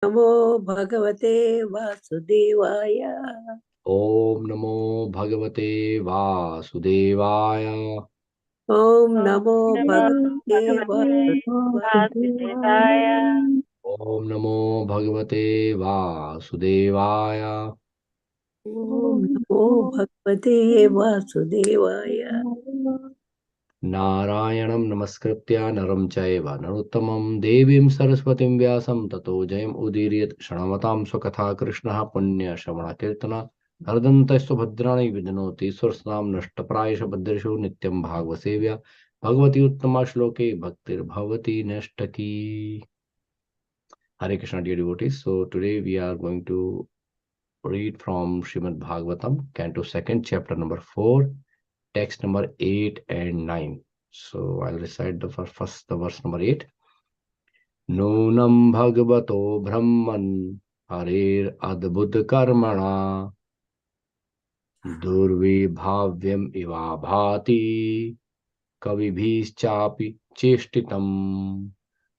नमो भगवते वासुदेवाय। ओम नमो भगवते वासुदेवाय। ओम नमो नमो भगवते भगवते वासुदेवाय। वासुदेवाय। ओम नमो भगवते वासुदेवाय। ओम नमो भगवते वासुदेवाय। नारायणं नमस्कृत्य नरं चैव नरोत्तमं देवीं सरस्वतीं व्यासं ततो जयम् उदीरयेत्। क्षणमतां स्वकथा कृष्णः पुण्यश्रवणकीर्तन हरदन्तस्तु भद्राणि विधनोति स्वस्नां नष्टप्रायश भद्रेषु नित्यं भागवसेव्या भगवती उत्तमा श्लोके भक्तिर्भवति नष्टकी। Hare Krishna, dear devotees. So today we are going to read from Srimad Bhagavatam, Canto 2nd, chapter number 4, text number 8 and 9. So I'll recite the verse number 8. Nunam Bhagavato Brahman Harir Adbhut Karmana Durvibhavyam Iva Bhati Kavibhischapi Cheshtitam.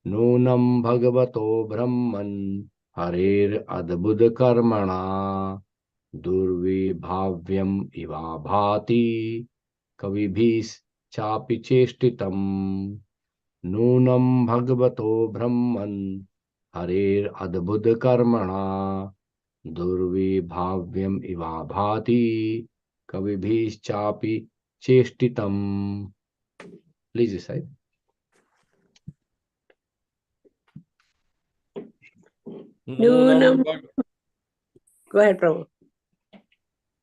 Nunam Bhagavato Brahman Harir Adbhut Karmana Durvibhavyam Iva Bhati Kavibhischapi Cheshtitam. Nunam Bhagavato Brahman Harir Adbhut Karmana Durvibhavyam Iva Bhati Kavibhischapi Cheshtitam. Please recite. Nunam. Go ahead, Prabhu.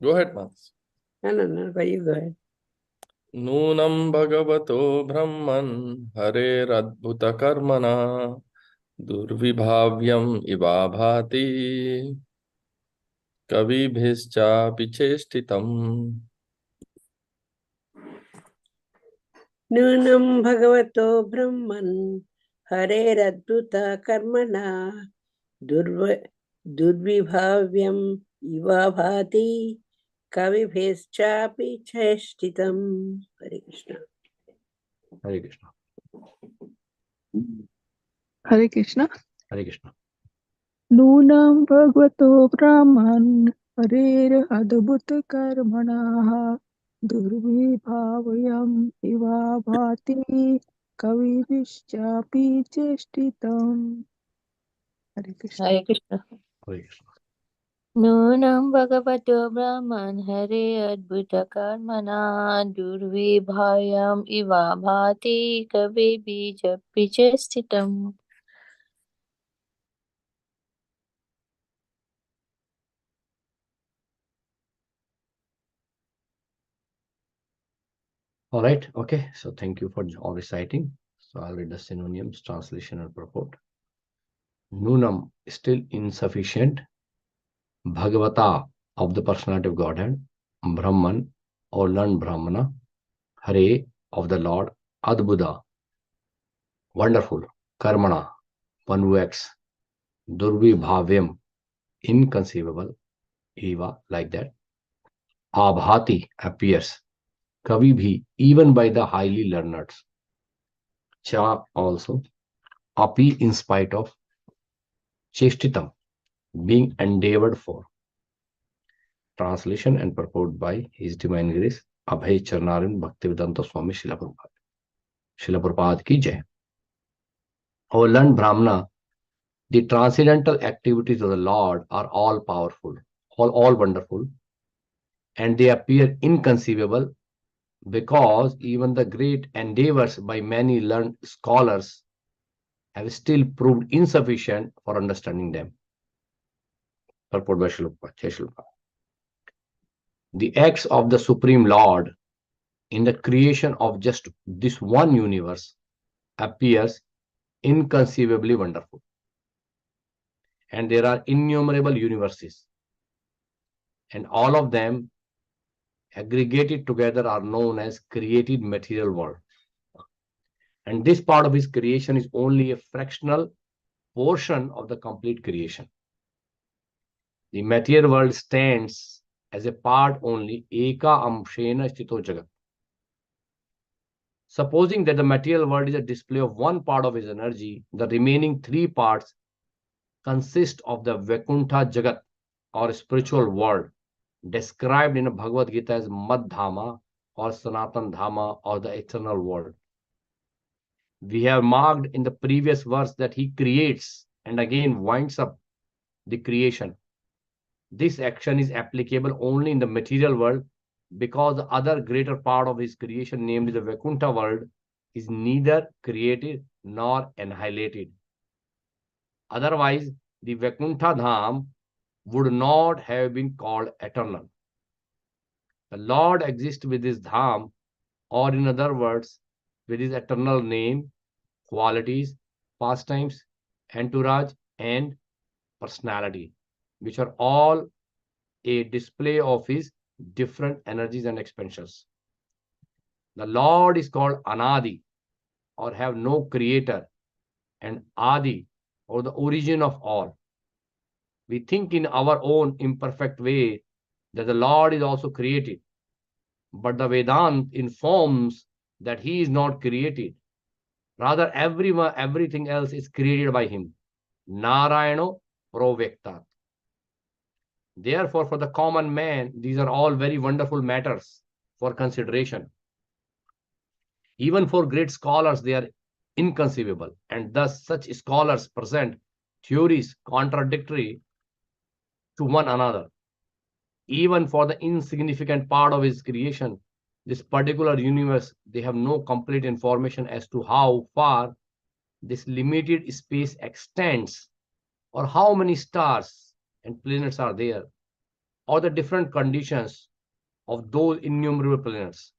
Go ahead, Mans. No, but you go ahead. Nunam bhagavato brahman hareradbhuta karmana durvibhavyam iva bhati kavibhischa pichestitam. Nunam bhagavato brahman hareradbhuta karmana durvibhavyam iva bhati kavibheschapi cheshtitam. Hare Krishna. Hare Krishna. Hare Krishna. Hare Krishna. Nunam bhagavato brahman harer adbhuta karmana durvibhavyam iva bhati kavibhischapi cheshtitam. Hare Krishna. Hare Krishna. Hare Krishna. Nunam bhagavato brahman hare adbhuta karmana durvibhayam iva bhati kavi bija pichestitam. All right. Okay. So thank you for all reciting. So I'll read the synonyms, translation, and purport. Nunam, still insufficient. Bhagavata, of the personality of Godhead. Brahman, or learned Brahmana. Hare, of the Lord. Adbhuta, wonderful. Karmana, one who acts. Durvibhavyam, inconceivable. Eva, like that. Abhati, appears. Kavibhi, even by the highly learned. Cha, also. Api, in spite of. Cheshtitam, being endeavored for. Translation and purport by His Divine Grace Abhay Charnarin Bhaktivedanta Swami Srila Prabhupada. Srila Prabhupada ki jai. O learned Brahmana, the transcendental activities of the Lord are all powerful, all wonderful, and they appear inconceivable because even the great endeavors by many learned scholars have still proved insufficient for understanding them. Purport by Srila Prabhupada. The acts of the Supreme Lord in the creation of just this one universe appears inconceivably wonderful. And there are innumerable universes, and all of them aggregated together are known as created material world. And this part of his creation is only a fractional portion of the complete creation. The material world stands as a part only, eka amshena sthito jagat. Supposing that the material world is a display of one part of his energy, the remaining three parts consist of the Vaikuntha Jagat or spiritual world, described in Bhagavad Gita as Mad Dhama or Sanatan Dhama or the eternal world. We have marked in the previous verse that he creates and again winds up the creation. This action is applicable only in the material world because the other greater part of his creation, namely the Vaikuntha world, is neither created nor annihilated. Otherwise, the Vaikuntha Dham would not have been called eternal. The Lord exists with his Dham, or in other words, with his eternal name, qualities, pastimes, entourage, and personality, which are all a display of his different energies and expansions. The Lord is called Anadi, or have no creator, and Adi, or the origin of all. We think in our own imperfect way that the Lord is also created, but the Vedant informs that he is not created. Rather, everything else is created by him. Narayano Provektat. Therefore, for the common man, these are all very wonderful matters for consideration. Even for great scholars, they are inconceivable, and thus such scholars present theories contradictory to one another. Even for the insignificant part of his creation, this particular universe, they have no complete information as to how far this limited space extends, or how many stars and planets are there, or the different conditions of those innumerable planets.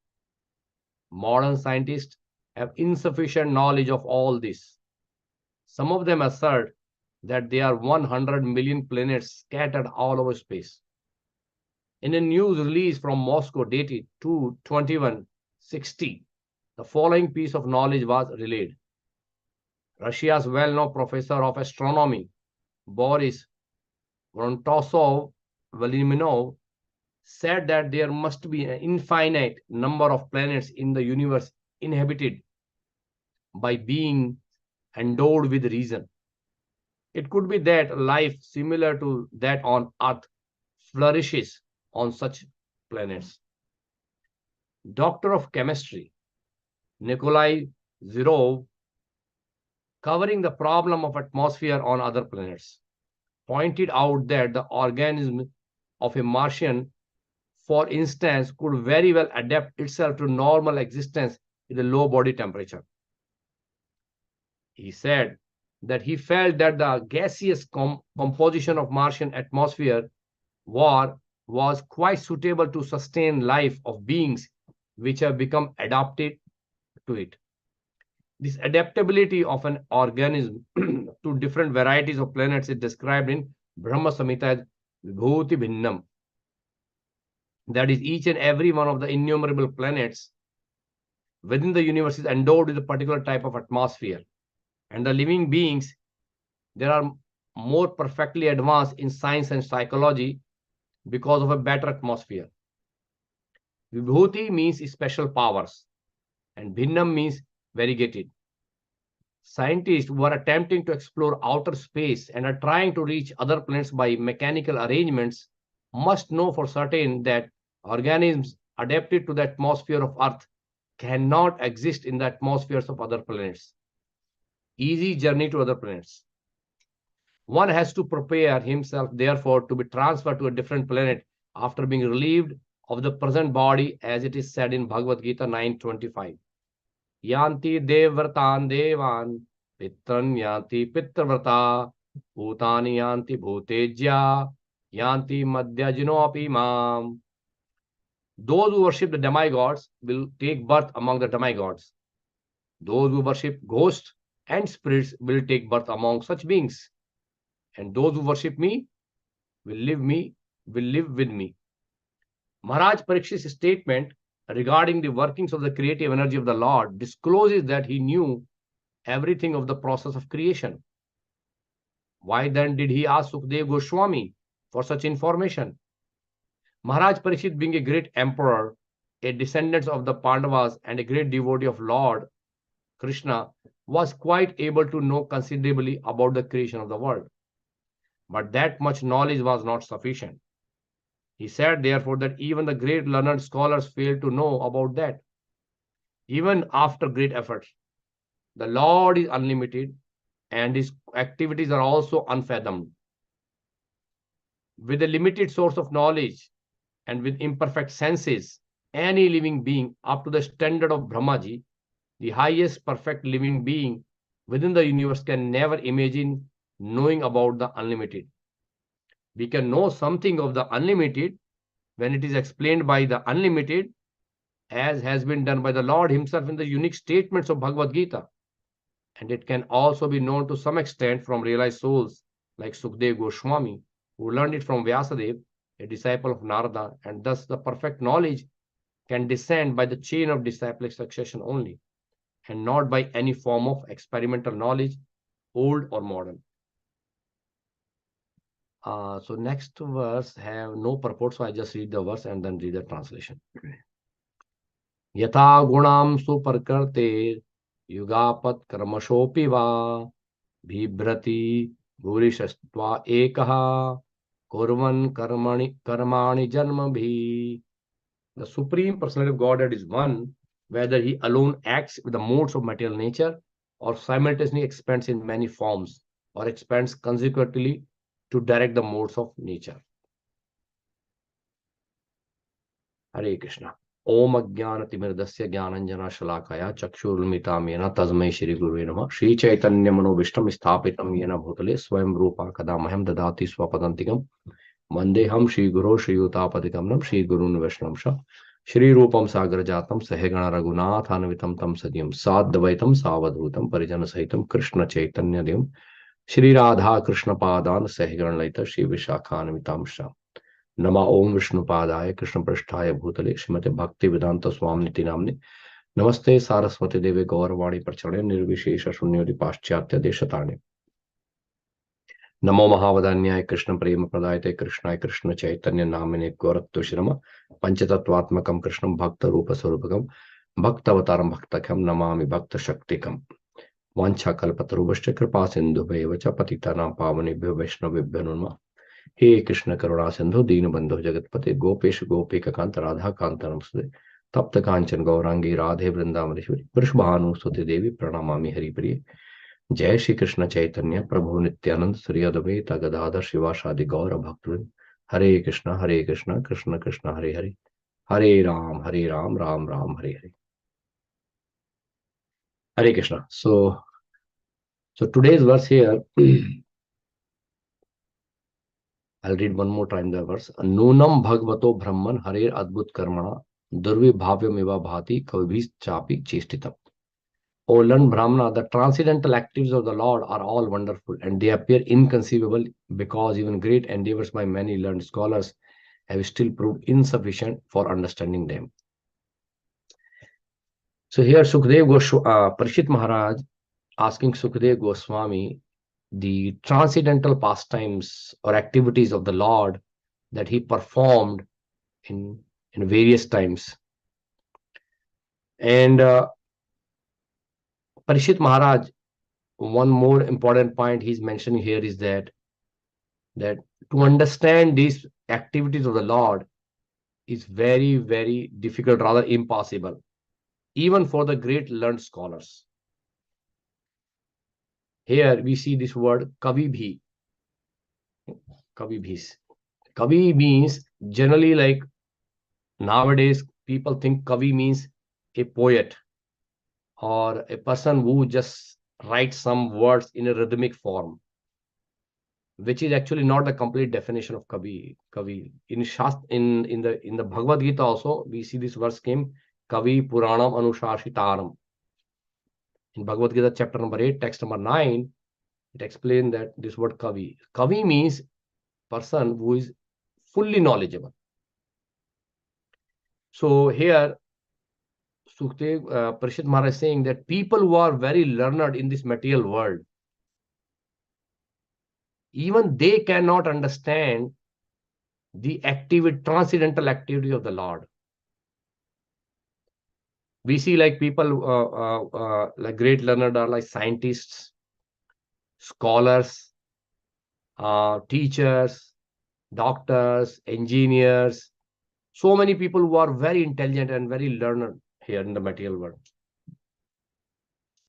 Modern scientists have insufficient knowledge of all this. Some of them assert that there are 100 million planets scattered all over space. In a news release from Moscow dated 2/21/60, the following piece of knowledge was relayed. Russia's well-known professor of astronomy, Boris Vorontsov-Veliminov, said that there must be an infinite number of planets in the universe inhabited by beings endowed with reason. It could be that life similar to that on Earth flourishes on such planets. Doctor of Chemistry Nikolai Zirov, covering the problem of atmosphere on other planets, pointed out that the organism of a Martian, for instance, could very well adapt itself to normal existence with a low body temperature. He said that he felt that the gaseous composition of Martian atmosphere was quite suitable to sustain life of beings which have become adapted to it. This adaptability of an organism to different varieties of planets is described in Brahma Samhita as Vibhuti Bhinnam. That is, each and every one of the innumerable planets within the universe is endowed with a particular type of atmosphere. And the living beings, they are more perfectly advanced in science and psychology because of a better atmosphere. Vibhuti means special powers, and Bhinnam means variegated. Scientists who are attempting to explore outer space and are trying to reach other planets by mechanical arrangements must know for certain that organisms adapted to the atmosphere of Earth cannot exist in the atmospheres of other planets. Easy journey to other planets. One has to prepare himself, therefore, to be transferred to a different planet after being relieved of the present body, as it is said in Bhagavad Gita 9:25. Yanti devratan devan, pitran yanti pitravrata, bhutani yanti bhutejya, yanti madhyajino api mam. Those who worship the demigods will take birth among the demigods. Those who worship ghosts and spirits will take birth among such beings. And those who worship me will live with me. Maharaj Parikshit's statement regarding the workings of the creative energy of the Lord discloses that he knew everything of the process of creation. Why then did he ask Sukdev Goswami for such information? Maharaj Parikshit, being a great emperor, a descendant of the Pandavas, and a great devotee of Lord Krishna, was quite able to know considerably about the creation of the world. But that much knowledge was not sufficient. He said, therefore, that even the great learned scholars failed to know about that. Even after great efforts, the Lord is unlimited and his activities are also unfathomed. With a limited source of knowledge and with imperfect senses, any living being up to the standard of Brahmaji, the highest perfect living being within the universe, can never imagine knowing about the unlimited. We can know something of the unlimited when it is explained by the unlimited, as has been done by the Lord himself in the unique statements of Bhagavad Gita. And it can also be known to some extent from realized souls like Sukdev Goswami, who learned it from Vyasadeva, a disciple of Narada, and thus the perfect knowledge can descend by the chain of disciplic succession only, and not by any form of experimental knowledge, old or modern. So next verse have no purport, so I just read the verse and then read the translation. Yatha gunam suparkarte युगापत कर्मशोपि वा बिभ्रति भूरिशस्त्वा एकः कुर्वन् कर्माणि जन्मभिः. The Supreme Personality of Godhead is one, whether he alone acts with the modes of material nature or simultaneously expands in many forms or expands consequently to direct the modes of nature. Hare Krishna. ओम अज्ञानतिमिर्दस्य ज्ञानञ्जनशलाकया चक्षुरुन्मिलितं येन तस्मै श्रीगुरुवे नमः. श्रीचैतन्यमनोभीष्टं स्थापितं येन भूतले स्वयं रूपा कदा मह्यं ददाति स्वपदान्तिकं. वन्देऽहं श्रीगुरो श्रीयुतापतिकमलं श्रीगुरून् वैष्णवंश श्रीरूपं सागरजातं सहगण रघुनाथान्वितं तं सजीवं साद्वैतं सावधूतं परिजनसहितं कृष्णचैतन्यदेवं श्रीराधा कृष्णपादान् सहगणललित श्रीविशाखान्वितांश्च. नमा ओम विष्णुपादाय कृष्ण पृष्ठाय भूतले श्रीमते भक्ति वेदांत स्वामी नामने नमस्ते सारस्वती देवे गौरवाणी प्रचणे निर्विशेष शून्योदि पाश्चात्य देशताणे. नमो महावदान्याय कृष्ण प्रेम प्रदायते कृष्णाय कृष्ण चैतन्य नामिने गौरत्वश्रम पंचतत्वात्मकं कृष्णं भक्त रूप स्वरूपकं भक्तवतारं भक्तकं नमामि भक्त शक्तिकं. वाञ्छाकल्पतरुभ्यश्च कृपा सिन्धुभ्यैव च पतितानां पावनेभ्यो वैष्णवेभ्यो नमः. हे कृष्ण करुणा सिंधु दीनबंधु जगतपते गोपेश गोपिकांत राधा कांत नमस्ते तप्त कांचन गौरांगी राधे वृंदावनेश्वरी वृषभानुसुते देवी प्रणमामि हरिप्रिय. जय श्री कृष्ण चैतन्य प्रभु नित्यानंद श्री अद्वैत गदाधर शिवासादि गौर भक्तवृंद. हरे Krishna Krishna Krishna Hare Hare Hare Ram Ram Ram Hare Hare. Hare Krishna. So today's verse here, I'll read one more time the verse. Nunam bhagavato brahman harer adbhut karmana durvibhavyam eva bhati kavibhis chapi chestitam. O learned Brahmana, the transcendental activities of the Lord are all wonderful and they appear inconceivable because even great endeavors by many learned scholars have still proved insufficient for understanding them. So here Parishit Maharaj asking Sukadev Goswami the transcendental pastimes or activities of the Lord that he performed in various times. And Parishit Maharaj, one more important point he's mentioning here is that to understand these activities of the Lord is very, very difficult, rather impossible, even for the great learned scholars. Here we see this word kavibhi. Kavibhis. Kavi means generally, like nowadays people think kavi means a poet or a person who just writes some words in a rhythmic form, which is actually not the complete definition of kavi. Kavi in Shast in the Bhagavad Gita also we see this verse came kavi puranam anushashitaram. In Bhagavad Gita chapter number 8 text number 9 it explains that this word kavi means person who is fully knowledgeable. So here Sukhdev Parishit Maharaj is saying that people who are very learned in this material world, even they cannot understand the transcendental activity of the Lord. We see like people like great learned are like scientists, scholars, teachers, doctors, engineers, so many people who are very intelligent and very learned here in the material world.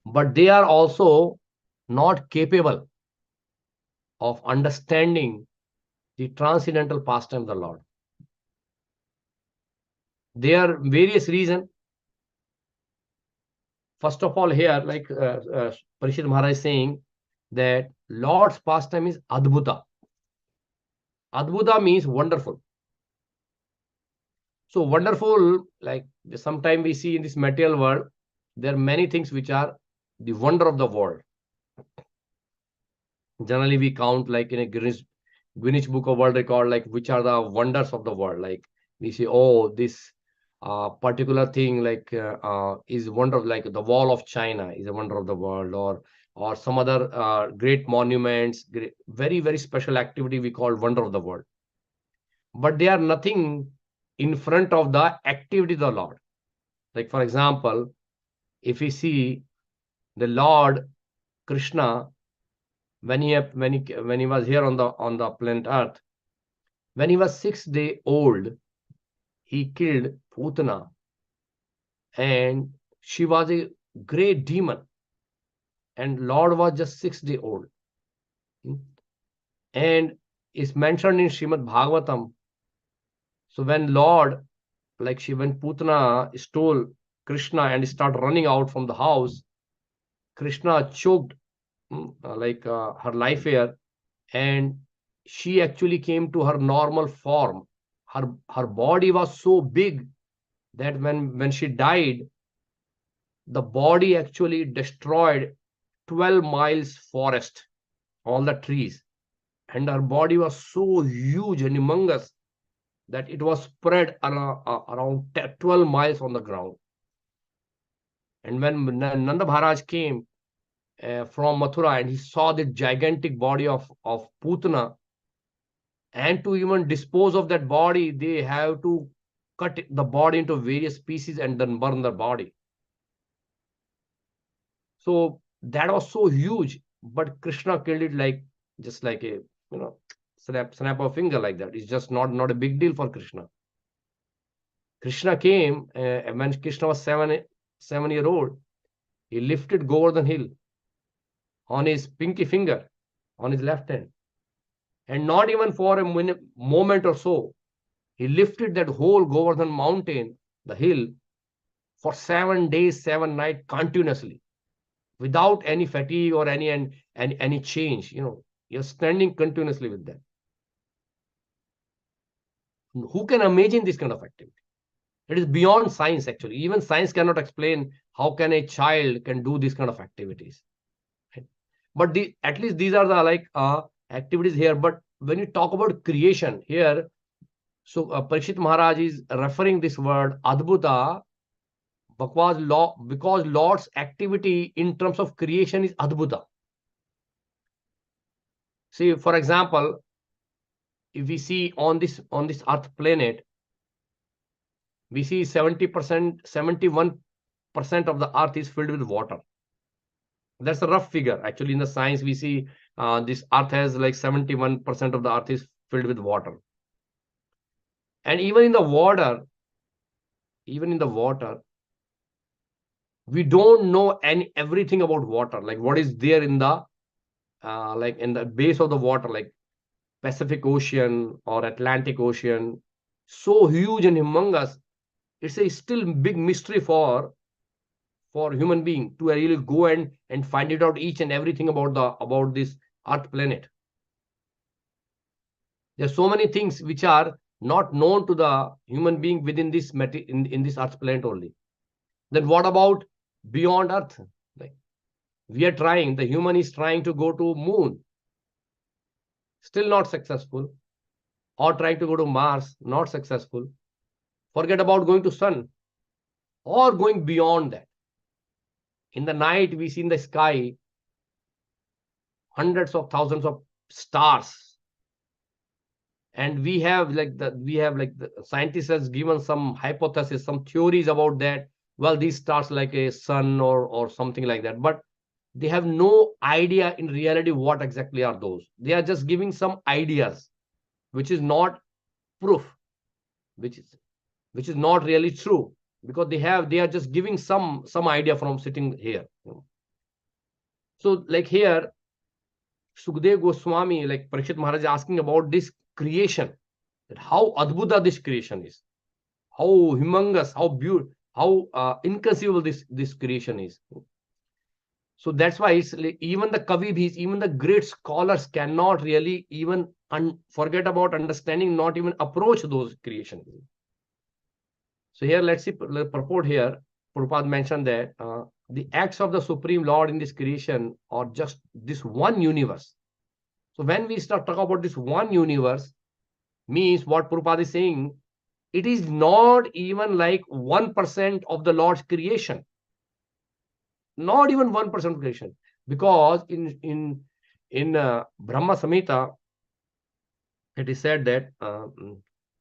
But they are also not capable of understanding the transcendental pastime of the Lord. There are various reasons. First of all, here, like Parishit Maharaj is saying, that Lord's pastime is Adbhuta. Adbhuta means wonderful. So wonderful, like sometimes we see in this material world, there are many things which are the wonder of the world. Generally, we count like in a Guinness Book of World Record, like which are the wonders of the world. Like we say, oh, this particular thing like is wonder, like the Wall of China is a wonder of the world, or some other great monuments, very, very special activity we call wonder of the world. But they are nothing in front of the activity of the Lord. Like for example, if we see the Lord Krishna, when he was here on the planet Earth, when he was 6 days old, he killed Putana, and she was a great demon, and Lord was just 6 days old. And it's mentioned in Srimad Bhagavatam. So when Lord, like when Putana stole Krishna and started running out from the house, Krishna choked her life here, and she actually came to her normal form. Her body was so big that when she died, the body actually destroyed 12 miles forest, all the trees, and her body was so huge and humongous that it was spread around 12 miles on the ground. And when Nanda Maharaj came from Mathura and he saw the gigantic body of Putana, and to even dispose of that body, they have to cut the body into various pieces and then burn the body. So that was so huge, but Krishna killed it like just like a snap of finger like that. It's just not a big deal for Krishna. Krishna came when Krishna was 7 year old. He lifted Govardhan hill on his pinky finger on his left hand, and not even for a moment or so, he lifted that whole Govardhan mountain, the hill, for 7 days, 7 nights continuously, without any fatigue or any change. You're standing continuously with that. Who can imagine this kind of activity? It is beyond science, actually. Even science cannot explain how can a child can do this kind of activities. Right? But at least these are the activities here. But when you talk about creation here, so Parishit Maharaj is referring this word Adbhuta because Lord's activity in terms of creation is Adbhuta. See, for example, if we see on this Earth planet, we see 70%, 71% of the Earth is filled with water. That's a rough figure. Actually, in the science, we see this Earth has like 71% of the Earth is filled with water. And even in the water, we don't know everything about water. Like what is there in the in the base of the water, like Pacific Ocean or Atlantic Ocean, so huge and humongous. It's a still big mystery for human being to really go and find it out each and everything about this Earth planet. There's so many things which are not known to the human being within this in this Earth planet only. Then what about beyond Earth? Like we are trying, the human is trying to go to moon, still not successful, or trying to go to Mars, not successful. Forget about going to sun or going beyond that. In the night, we see in the sky hundreds of thousands of stars, and we have the scientists has given some hypothesis, some theories about that. Well, these stars like a sun or something like that. But they have no idea in reality what exactly are those. They are just giving some ideas, which is not proof, which is not really true, because they are just giving some idea from sitting here. So like here, Sukdev Goswami, like Parikshit Maharaj, is asking about this creation, that how adbhuta this creation is, how humongous, how beautiful, how inconceivable this creation is. So that's why it's like, even the Kavibhis, even the great scholars cannot really even forget about understanding, not even approach those creations. So here, let's see the purport here. Prabhupada mentioned that the acts of the Supreme Lord in this creation are just this one universe. So when we start talking about this one universe, means what Prabhupada is saying, it is not even like 1% of the Lord's creation. Not even 1% of creation. Because in Brahma Samhita, it is said that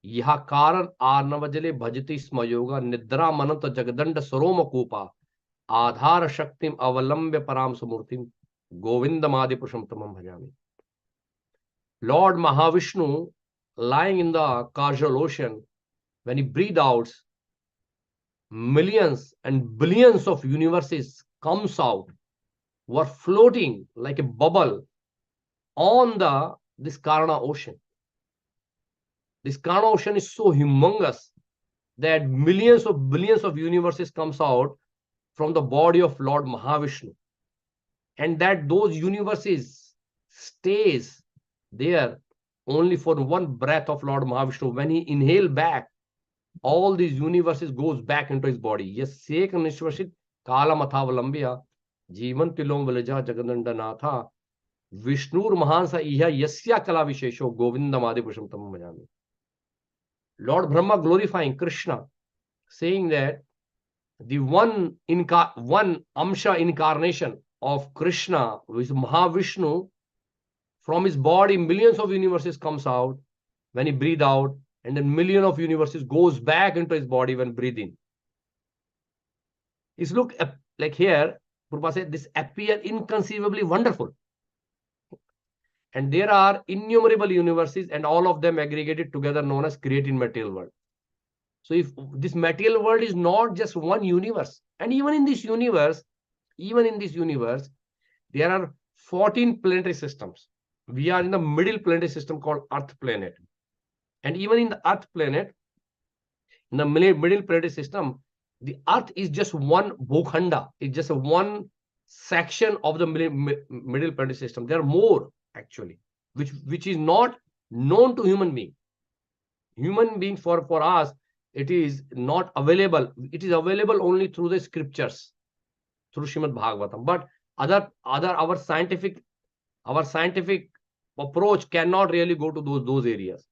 यह कारण आर्नवजले भजति स्म योगा निद्रा मनत जगदंड सरोम कूपा आधार शक्तिम अवलंब्य पराम समूर्तिम गोविंदमादि पुरुषम तमम भजामि. Lord Mahavishnu, lying in the causal ocean, when he breathed out, millions and billions of universes comes out, were floating like a bubble on this Karana ocean. This Karana ocean is so humongous that millions of billions of universes comes out from the body of Lord Mahavishnu, and that those universes stays there only for one breath of Lord Mahavishnu. When he inhale back, all these universes goes back into his body. Yes, Sek Nishvashit Kala Mathavalambya Jivan Tilom Vilaja Jagadanda Natha Vishnur Mahansa Iha Yasya Kala Vishesho Govindam Adi Purusham Tamam Bhajami. Lord Brahma glorifying Krishna, saying that the one Amsha incarnation of Krishna, which is Mahavishnu, from his body millions of universes comes out when he breathe out, and then million of universes goes back into his body when breathing. It's look like here, Prabhupada said, this appear inconceivably wonderful. And there are innumerable universes, and all of them aggregated together known as created material world. So if this material world is not just one universe, and even in this universe, there are 14 planetary systems. We are in the middle planetary system called Earth planet. And even in the Earth planet, in the middle planetary system, the Earth is just one Bhukhanda. It's just one section of the middle planetary system. There are more actually, which is not known to human being. Human being for us, it is not available. It is available only through the scriptures, through Srimad Bhagavatam. But our scientific approach cannot really go to those areas.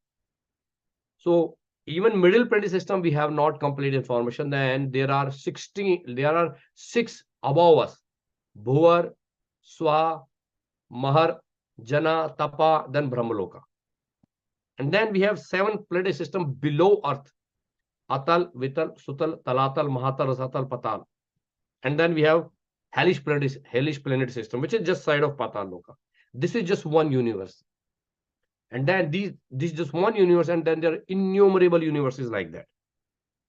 So even middle planetary system, we have not complete information. Then there are 6 above us: Bhuvar, Swa, Mahar, Jana, Tapa, then Brahmaloka. And then we have 7 planetary system below Earth: Atal, Vital, Sutal, Talatal, Mahatal, Rasatal, Patal. And then we have hellish planet system, which is just side of Patal Loka. This is just one universe. And then this is just one universe, and then there are innumerable universes like that.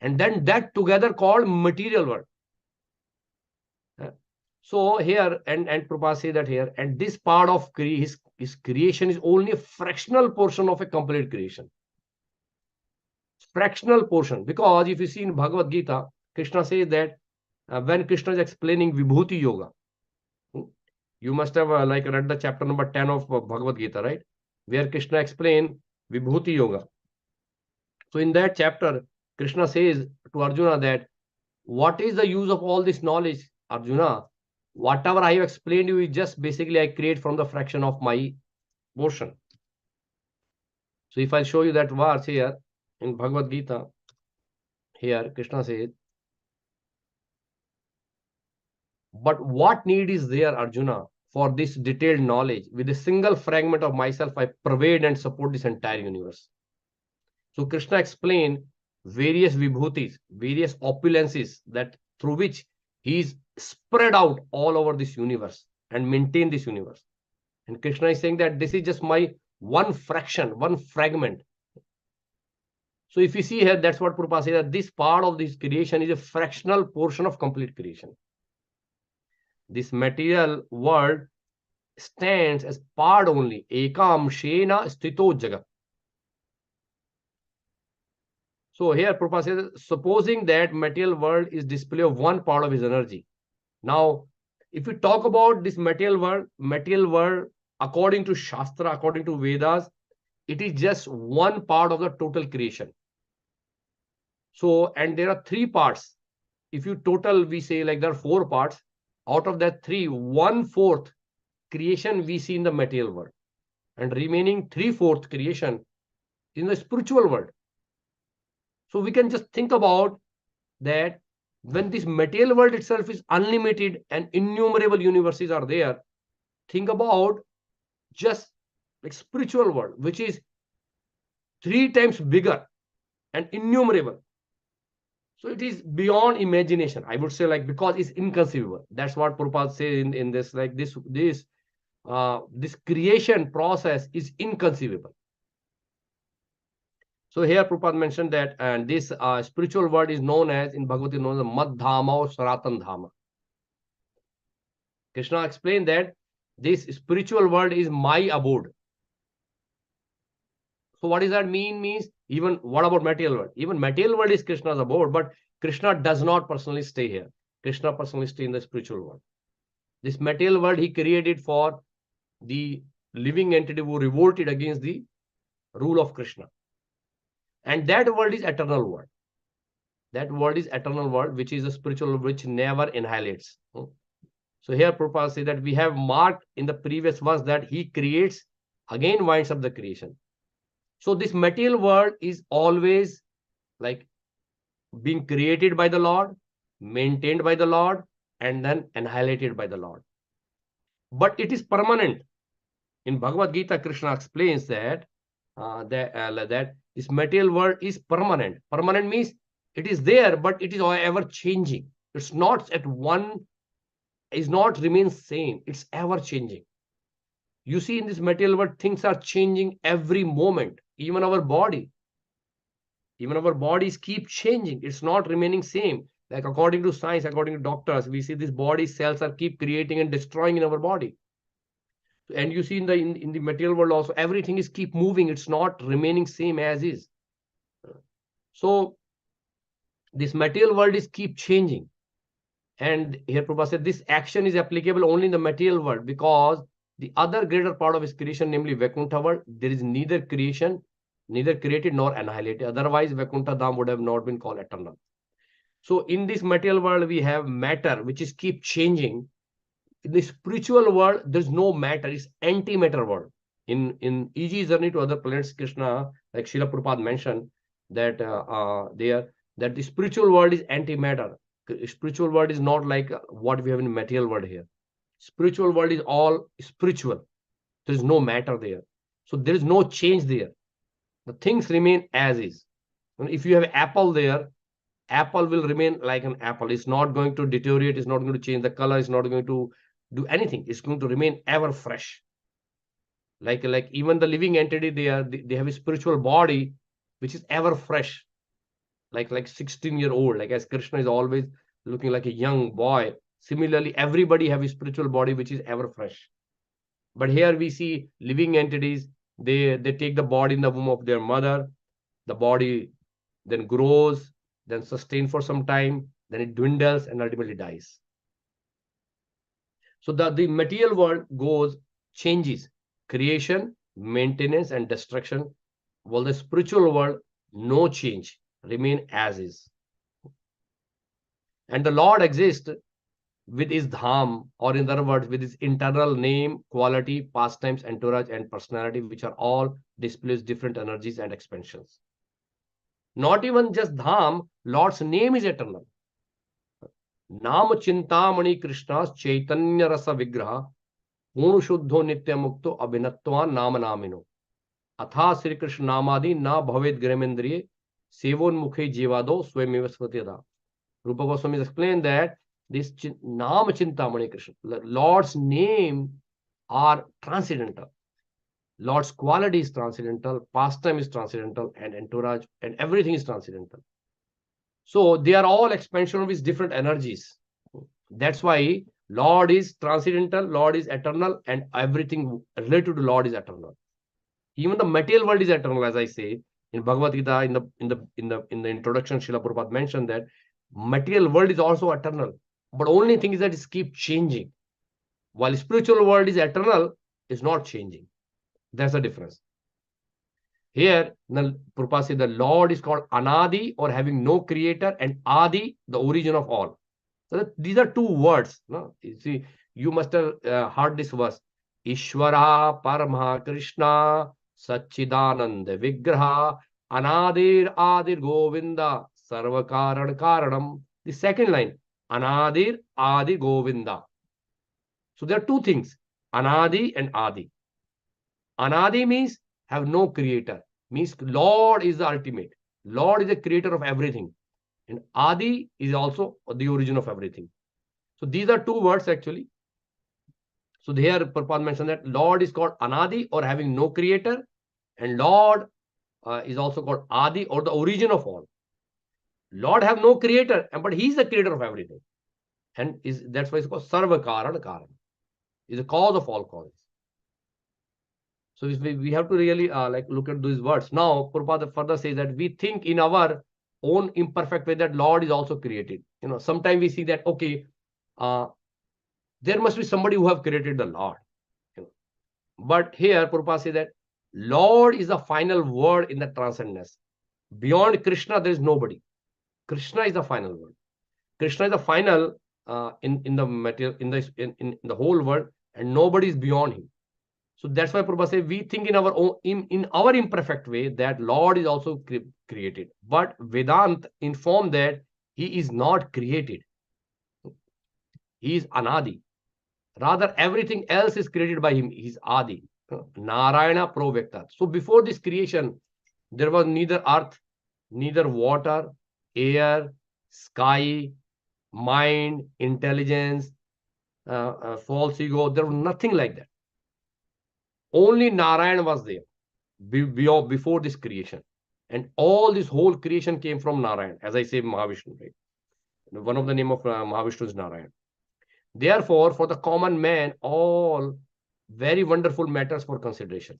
And then that together called material world. So here, and Prabhupada say that here, and this part of his creation is only a fractional portion of a complete creation. Fractional portion, because if you see in Bhagavad Gita, Krishna says that when Krishna is explaining Vibhuti Yoga, you must have like read the chapter number 10 of Bhagavad Gita, right? Where Krishna explained Vibhuti Yoga. So in that chapter, Krishna says to Arjuna that what is the use of all this knowledge, Arjuna? Whatever I have explained you is just basically I create from the fraction of my portion. So if I show you that verse here in Bhagavad Gita, here Krishna says, but what need is there, Arjuna, for this detailed knowledge? With a single fragment of myself, I pervade and support this entire universe. So Krishna explained various vibhutis, various opulences that through which he is spread out all over this universe. and maintain this universe. And Krishna is saying that this is just my one fraction, one fragment. So if you see here, that's what Prabhupada says, that this part of this creation is a fractional portion of complete creation. This material world stands as part only. Ekam shena stito jagat. So here Prabhupada says, supposing that material world is display of one part of his energy. Now, if we talk about this material world, according to Shastra, according to Vedas, it is just one part of the total creation. So, and there are three parts. If you total, we say like there are four parts. Out of that three, 1/4 creation we see in the material world, and remaining 3/4 creation in the spiritual world. So we can just think about that when this material world itself is unlimited and innumerable universes are there, think about just like spiritual world, which is 3 times bigger and innumerable. So it is beyond imagination, I would say, like, because it's inconceivable. That's what Prabhupada says in this, like this creation process is inconceivable. So here Prabhupada mentioned that, and this spiritual world is known as, in Bhagavad known as Mad Dhama or Sanatan Dhama. Krishna explained that this spiritual world is my abode. So what does that mean? Means, even what about material world? Even material world is Krishna's abode, but Krishna does not personally stay here. Krishna personally stays in the spiritual world. This material world he created for the living entity who revolted against the rule of Krishna. And that world is eternal world. That world is eternal world, which is a spiritual world which never annihilates. So here Prabhupada says that we have marked in the previous verse that he creates, again winds up the creation. So this material world is always like being created by the Lord, maintained by the Lord, and then annihilated by the Lord. But it is permanent. In Bhagavad Gita, Krishna explains that that this material world is permanent. Permanent means it is there, but it is ever changing. It's not at one, is not remains same. It's ever changing. You see, in this material world, things are changing every moment. Even our body. Even our bodies keep changing. It's not remaining same. Like according to science, according to doctors, we see these body cells are keep creating and destroying in our body. And you see in the material world also, everything is keep moving. It's not remaining same as is. So this material world is keep changing. And here Prabhupada said this action is applicable only in the material world, because the other greater part of his creation, namely Vaikuntha world, there is neither creation, neither created nor annihilated. Otherwise, Vaikuntha Dham would have not been called eternal. So in this material world, we have matter, which is keep changing. In the spiritual world, there's no matter. It's antimatter world. In HG Journey to Other Planets, Krishna, like Srila Prabhupada mentioned, that that the spiritual world is antimatter. Spiritual world is not like what we have in material world here. Spiritual world is all spiritual. There is no matter there. So there is no change there. The things remain as is. And if you have apple there, apple will remain like an apple. It's not going to deteriorate. It's not going to change the color. It's not going to do anything. It's going to remain ever fresh. Like even the living entity, they have a spiritual body which is ever fresh. Like 16-year-old, like as Krishna is always looking like a young boy. Similarly, everybody have a spiritual body which is ever fresh. But here we see living entities, they take the body in the womb of their mother. The body then grows, then sustained for some time, then it dwindles and ultimately dies. So the material world changes, creation, maintenance, and destruction, while the spiritual world, no change, remain as is. And the Lord exists with his dham, or in other words, with his internal name, quality, pastimes, entourage, and personality, which are all displays different energies and expansions. Not even just dham, Lord's name is eternal. Nam Chintamani Krishna's Chaitanya Rasa Vigraha Purna Shuddho Nitya Mukto Abhinatva Nama Namino Atha Sri Krishna Namadi Na Bhavet Gremendriye Sevon Mukhe Jivado Swamiva Svatiyada. Rupa Goswami explained that This Nam Chintamani Krishna, Lord's name are transcendental. Lord's quality is transcendental, pastime is transcendental, and entourage and everything is transcendental. So they are all expansion of his different energies. That's why Lord is transcendental, Lord is eternal, and everything related to Lord is eternal. Even the material world is eternal, as I say in Bhagavad Gita. In the introduction, Srila Prabhupada mentioned that material world is also eternal, but only thing is that it keeps changing. While spiritual world is eternal, it's not changing. That's the difference. Here, Prabhupada says the Lord is called Anadi, or having no creator, and Adi, the origin of all. So these are two words. No? You see, you must have heard this verse. Ishvara Parama Krishna Satchidananda Vigraha Anadir Adir Govinda Sarvakaran Karanam. The second line, Anadir Adi Govinda. So there are two things, Anadi and Adi. Anadi means have no creator, means Lord is the ultimate. Lord is the creator of everything. And Adi is also the origin of everything. So these are two words actually. So here Prabhupada mentioned that Lord is called Anadi, or having no creator, and Lord is also called Adi, or the origin of all. Lord have no creator, but he is the creator of everything. And that's why it's called Sarva Karan Karan. Is the cause of all causes. So we have to really look at these words. Now, Prabhupada further says that we think in our own imperfect way that Lord is also created. Sometimes we see that, okay, there must be somebody who have created the Lord. But here, Prabhupada says that Lord is the final word in the transcendence. Beyond Krishna, there is nobody. Krishna is the final word. Krishna is the final in the material, in the whole world, and nobody is beyond him. So that's why Prabhupada says we think in our own, in our imperfect way that Lord is also created. But Vedanta informed that he is not created. He is Anadi. Rather, everything else is created by him. He is Adi. Narayana Provekta. So before this creation, there was neither earth, neither water, air, sky, mind, intelligence, false ego. There was nothing like that. Only Narayan was there before this creation. And all this whole creation came from Narayan. As I say, Mahavishnu. Right? One of the name of Mahavishnu is Narayan. Therefore, for the common man, all very wonderful matters for consideration.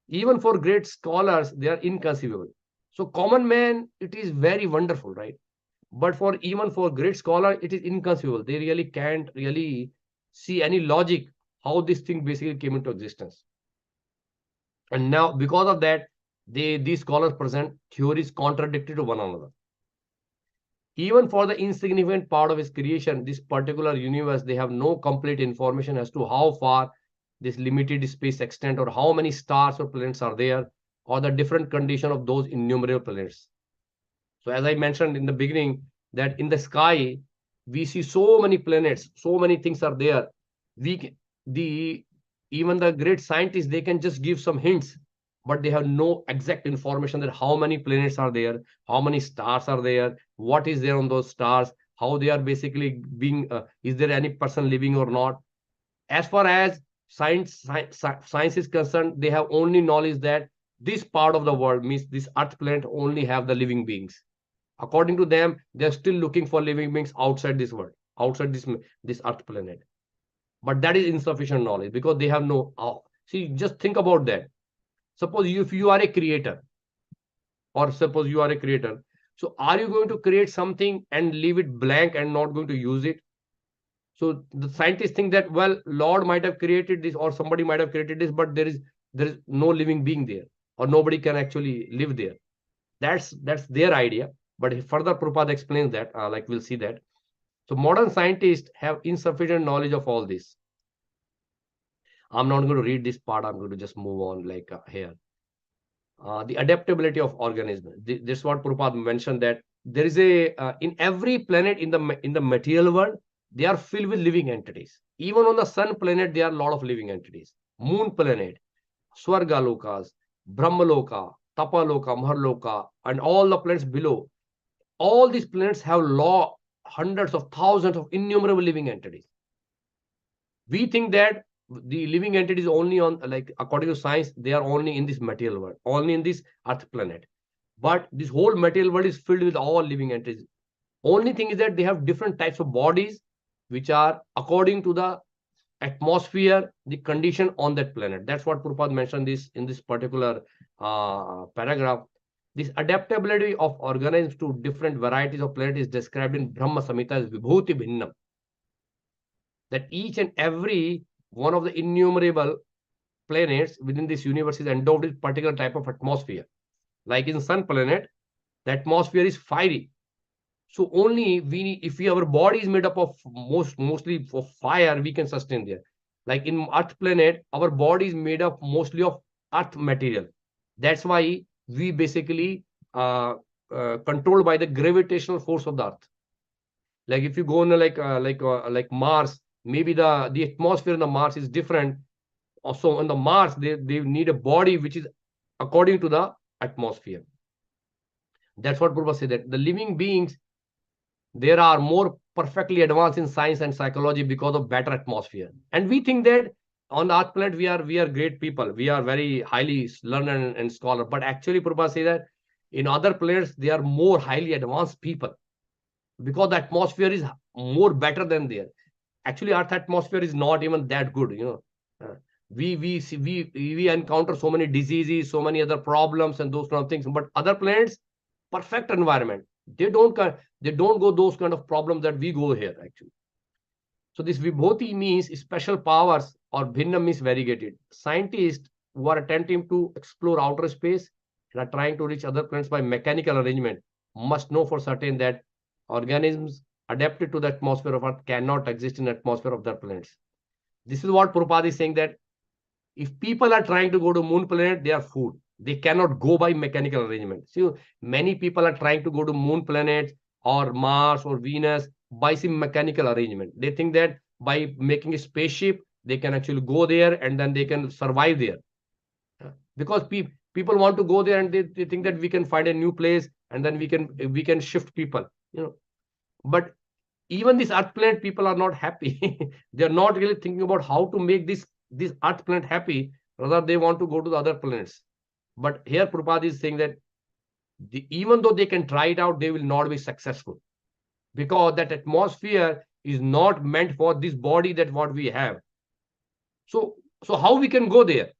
Even for great scholars, they are inconceivable. So common man, it is very wonderful, right? But even for great scholar, it is inconceivable. They really can't really see any logic how this thing basically came into existence. And now, because of that, these scholars present theories contradictory to one another. Even for the insignificant part of his creation, this particular universe, they have no complete information as to how far this limited space extends, or how many stars or planets are there, or the different condition of those innumerable planets. So as I mentioned in the beginning, that in the sky, we see so many planets, so many things are there. Even the great scientists, they can just give some hints, but they have no exact information that how many planets are there, how many stars are there, what is there on those stars, how they are basically being, is there any person living or not. As far as science is concerned, they have only knowledge that this part of the world, means this earth planet, only have the living beings. According to them, they're still looking for living beings outside this world, outside this earth planet. But that is insufficient knowledge, because they have no, see, just think about that. Suppose if you are a creator, or suppose you are a creator, so are you going to create something and leave it blank and not going to use it? So the scientists think that, well, Lord might have created this, or somebody might have created this, but there is no living being there, or nobody can actually live there. That's their idea. But further, Prabhupada explains that, like we'll see that. So modern scientists have insufficient knowledge of all this. I'm not going to read this part. I'm going to just move on here. The adaptability of organism. This is what Prabhupada mentioned, that there is in every planet in the material world, they are filled with living entities. Even on the sun planet, there are a lot of living entities. Moon planet, Swargalokas, Brahmaloka, Tapaloka, Maharloka, and all the planets below. All these planets have hundreds of thousands of innumerable living entities. We think that the living entities only on, like, according to science, they are only in this material world, only in this earth planet. But this whole material world is filled with all living entities. Only thing is that they have different types of bodies, which are according to the atmosphere, the condition on that planet. That's what Prabhupada mentioned this in this particular paragraph. This adaptability of organisms to different varieties of planet is described in Brahma Samhita as Vibhuti Bhinnam. That each and every one of the innumerable planets within this universe is endowed with particular type of atmosphere. Like in Sun planet, the atmosphere is fiery. So only if our body is made up of mostly of fire, we can sustain there. Like in Earth planet, our body is made up mostly of earth material. That's why we basically controlled by the gravitational force of the earth. Like if you go on like Mars, maybe the atmosphere on the Mars is different. Also on the Mars, they need a body which is according to the atmosphere. That's what Prabhupada said, that the living beings, there are more perfectly advanced in science and psychology because of better atmosphere. And we think that on the earth planet, we are great people. We are very highly learned and scholar. But actually, Prabhupada say that in other planets, they are more highly advanced people because the atmosphere is more better than there. Actually, Earth atmosphere is not even that good, you know. We encounter so many diseases, so many other problems and those kind of things. But other planets, perfect environment. They don't go those kind of problems that we go here actually. So this Vibhuti means special powers, or Bhinnam means variegated. Scientists who are attempting to explore outer space and are trying to reach other planets by mechanical arrangement must know for certain that organisms adapted to the atmosphere of Earth cannot exist in the atmosphere of their planets. This is what Prabhupada is saying, that if people are trying to go to moon planet, they are fooled. They cannot go by mechanical arrangement. See, many people are trying to go to moon planets or Mars or Venus by some mechanical arrangement. They think that by making a spaceship, they can actually go there and then they can survive there. Because people want to go there and they think that we can find a new place and then we can shift people, you know. But even this earth planet, people are not happy. They're not really thinking about how to make this earth planet happy. Rather, they want to go to the other planets. But here Prabhupada is saying that even though they can try it out, they will not be successful, because that atmosphere is not meant for this body that what we have. So how we can go there?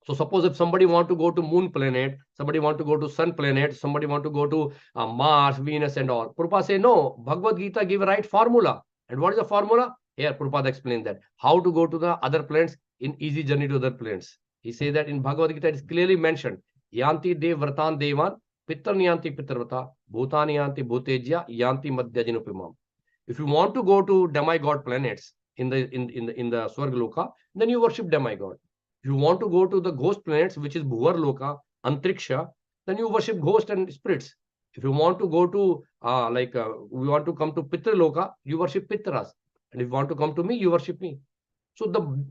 So suppose if somebody want to go to moon planet, somebody want to go to sun planet, somebody want to go to Mars, Venus and all. Prabhupada say, no, Bhagavad Gita give a right formula. And what is the formula? Here Prabhupada explained that. How to go to the other planets in easy journey to other planets. He says that in Bhagavad Gita it is clearly mentioned. Yanti dev vratan devan, pitran yanti pitrvrata, bhutani yanti bhutejya, yanti madhyajinupimam. If you want to go to demigod planets in the Swargaloka, then you worship demigod. If you want to go to the ghost planets, which is Bhuvar Loka, Antriksha, then you worship ghosts and spirits. If you want to go to, we want to come to Pitra Loka, you worship Pitras. And if you want to come to me, you worship me. So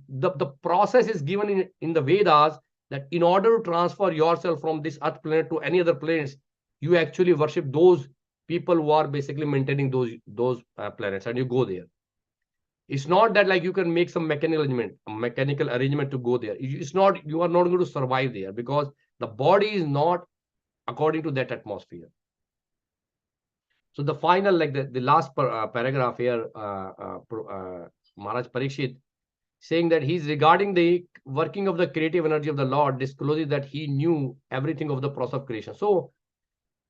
the process is given in the Vedas, that in order to transfer yourself from this earth planet to any other planets, you actually worship those people who are basically maintaining those planets, and you go there. It's not that like you can make some mechanical arrangement to go there. It's not, you are not going to survive there, because the body is not according to that atmosphere. So the final, like the last paragraph here, Maharaj Parikshit saying that he's regarding the working of the creative energy of the Lord, discloses that he knew everything of the process of creation. So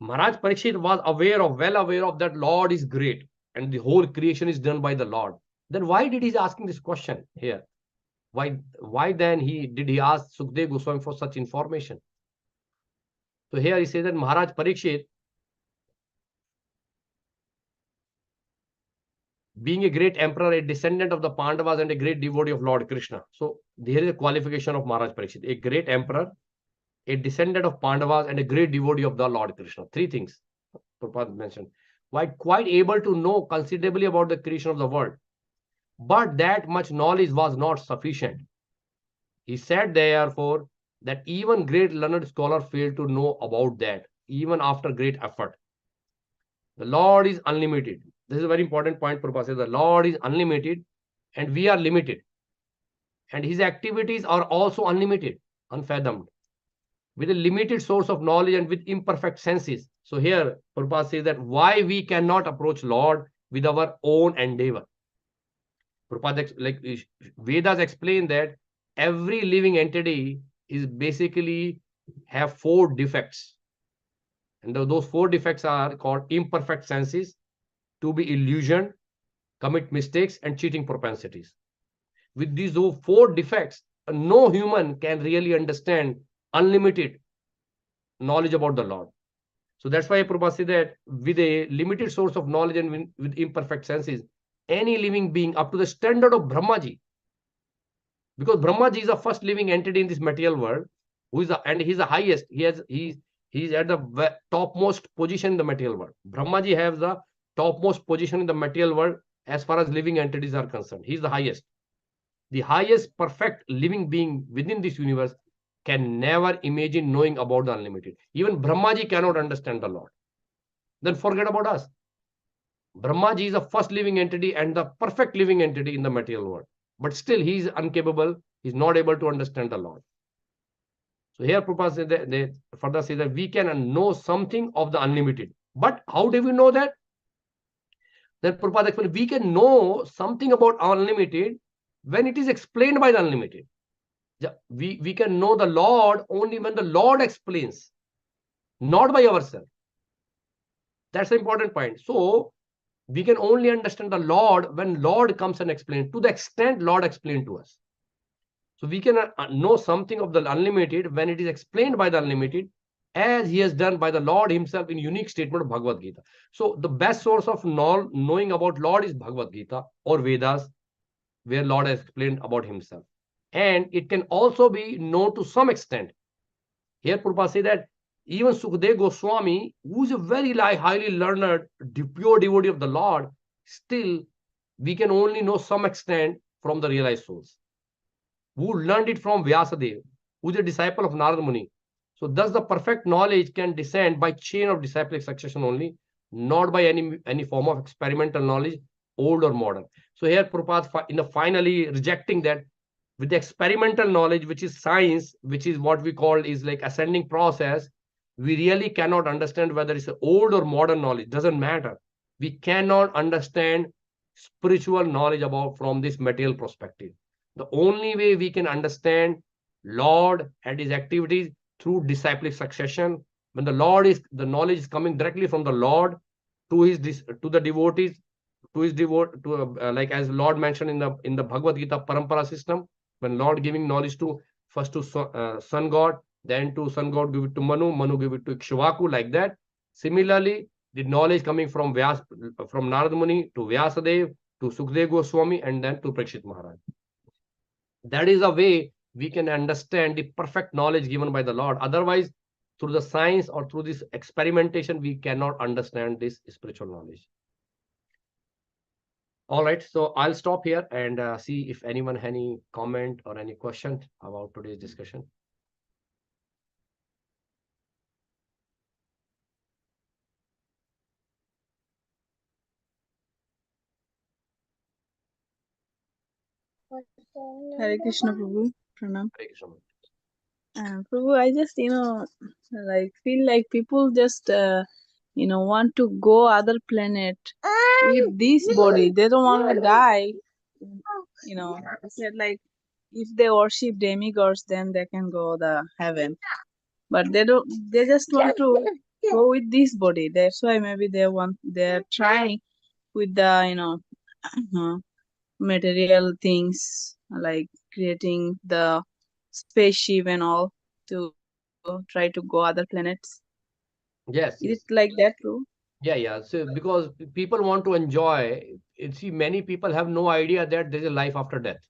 Maharaj Parikshit was well aware of that Lord is great and the whole creation is done by the Lord. Then why did he asking this question here? Why then did he ask Sukdev Goswami for such information? So here he says that Maharaj Parikshit, being a great emperor, a descendant of the Pandavas and a great devotee of Lord Krishna. So there is a qualification of Maharaj Parikshit: a great emperor, a descendant of Pandavas, and a great devotee of the Lord Krishna. Three things Prabhupada mentioned. Quite able to know considerably about the creation of the world. But that much knowledge was not sufficient. He said, therefore, that even great learned scholar failed to know about that, even after great effort. The Lord is unlimited. This is a very important point. Prabhupada says the Lord is unlimited and we are limited. And his activities are also unlimited, unfathomed, with a limited source of knowledge and with imperfect senses. So here Prabhupada says that why we cannot approach Lord with our own endeavor. Prabhupada, like Vedas explain that every living entity is basically have 4 defects. And those 4 defects are called imperfect senses, to be illusioned, commit mistakes, and cheating propensities. With these 4 defects, no human can really understand unlimited knowledge about the Lord. So that's why Prabhupada said that with a limited source of knowledge and with imperfect senses, any living being up to the standard of Brahmaji, because Brahmaji is the first living entity in this material world, and he's the highest. He's at the topmost position in the material world. Brahmaji has the topmost position in the material world as far as living entities are concerned. He's the highest. The highest perfect living being within this universe can never imagine knowing about the unlimited. Even Brahmaji cannot understand the Lord. Then forget about us. Brahmaji is the first living entity and the perfect living entity in the material world. But still, he is incapable. He is not able to understand the Lord. So here Prabhupada says that they further say that we can know something of the unlimited. But how do we know that? Then Prabhupada explains we can know something about unlimited when it is explained by the unlimited. We can know the Lord only when the Lord explains, not by ourselves. That's the important point. So we can only understand the Lord when Lord comes and explains, to the extent Lord explained to us. So we can know something of the unlimited when it is explained by the unlimited, as he has done by the Lord himself in unique statement of Bhagavad Gita. So the best source of knowing about Lord is Bhagavad Gita or Vedas, where Lord has explained about himself. And it can also be known to some extent. Here Prabhupada says that even Sukadeva Goswami, who is a very highly learned, pure devotee of the Lord, still we can only know some extent from the realized souls, who learned it from Vyasadeva, who is a disciple of Narada Muni. So thus the perfect knowledge can descend by chain of disciplic succession only, not by any form of experimental knowledge, old or modern. So here Prabhupada finally rejecting that with the experimental knowledge, which is science, which is what we call is like ascending process, we really cannot understand whether it's old or modern knowledge. Doesn't matter. We cannot understand spiritual knowledge about from this material perspective. The only way we can understand Lord and his activities through disciplic succession. When the knowledge is coming directly from the Lord to the devotees, to his like as Lord mentioned in the Bhagavad Gita Parampara system, when Lord giving knowledge to first to Sun God, then to Sun God give it to Manu give it to Ikshvaku, like that. Similarly, the knowledge coming from Narada Muni to Vyasadeva to Sukadeva Goswami and then to Parikshit Maharaj. That is a way we can understand the perfect knowledge given by the Lord. Otherwise, through the science or through this experimentation, we cannot understand this spiritual knowledge. All right, so I'll stop here and see if anyone has any comment or any question about today's discussion. Hare Krishna Prabhu. Pranam. Hare Krishna. Prabhu, I just, like feel like people just, want to go other planet with this body. They don't want to die. I said like if they worship demigods, then they can go the heaven. But they don't. They just want to go with this body. That's why maybe they're trying with the material things like creating the spaceship and all to try to go other planets. Yes. Is it like that true? Yeah. So because people want to enjoy, see, many people have no idea that there's a life after death.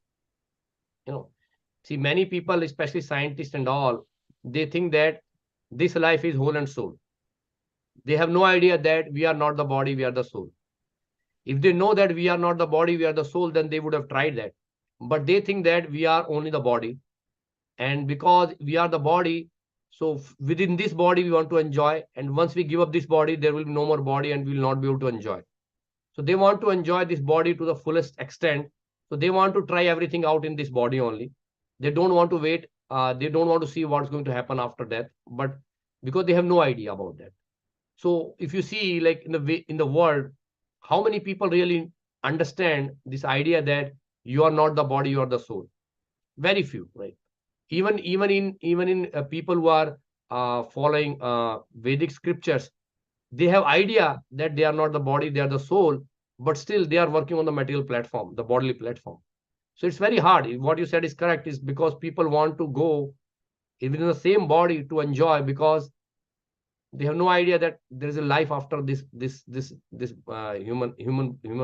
See, many people, especially scientists and all, they think that this life is whole and soul. They have no idea that we are not the body, we are the soul. If they know that we are not the body, we are the soul, then they would have tried that. But they think that we are only the body. And because we are the body, So within this body, we want to enjoy. And once we give up this body, there will be no more body and we will not be able to enjoy. So they want to enjoy this body to the fullest extent. So they want to try everything out in this body only. They don't want to wait. They don't want to see what's going to happen after death. But because they have no idea about that. So if you see, like in the world, how many people really understand this idea that you are not the body, you are the soul? Very few, right? Even in people who are following Vedic scriptures, they have idea that they are not the body, they are the soul, but still they are working on the material platform, the bodily platform. So it's very hard. What you said is correct, is because people want to go within the same body to enjoy, because they have no idea that there is a life after this human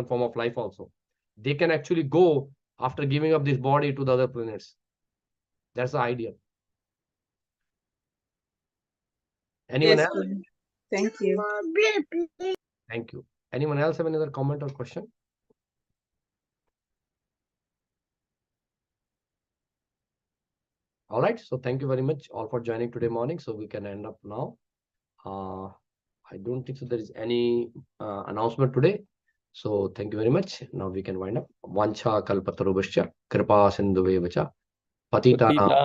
form of life also. They can actually go after giving up this body to the other planets. That's the idea. Anyone Yes, else? Guru. Thank you. Thank you. Anyone else have another comment or question? All right. So thank you very much all for joining today morning. So we can end up now. I don't think so there is any announcement today. So thank you very much. Now we can wind up. Vancha kalpatarubhascha kripa sindhuvevacha patitanam पतितानां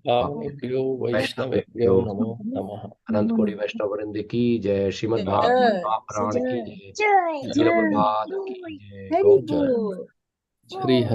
पावनेभ्यो वैष्णवेभ्यो वैष्णवेभ्यो नमो नमः। अनंत कोटि वैष्णव वृंद की जय। श्रीमद् भागवत महापुराण की जय। जय श्रील प्रभात की जय। Hari गौ जय Bol. श्री हरि।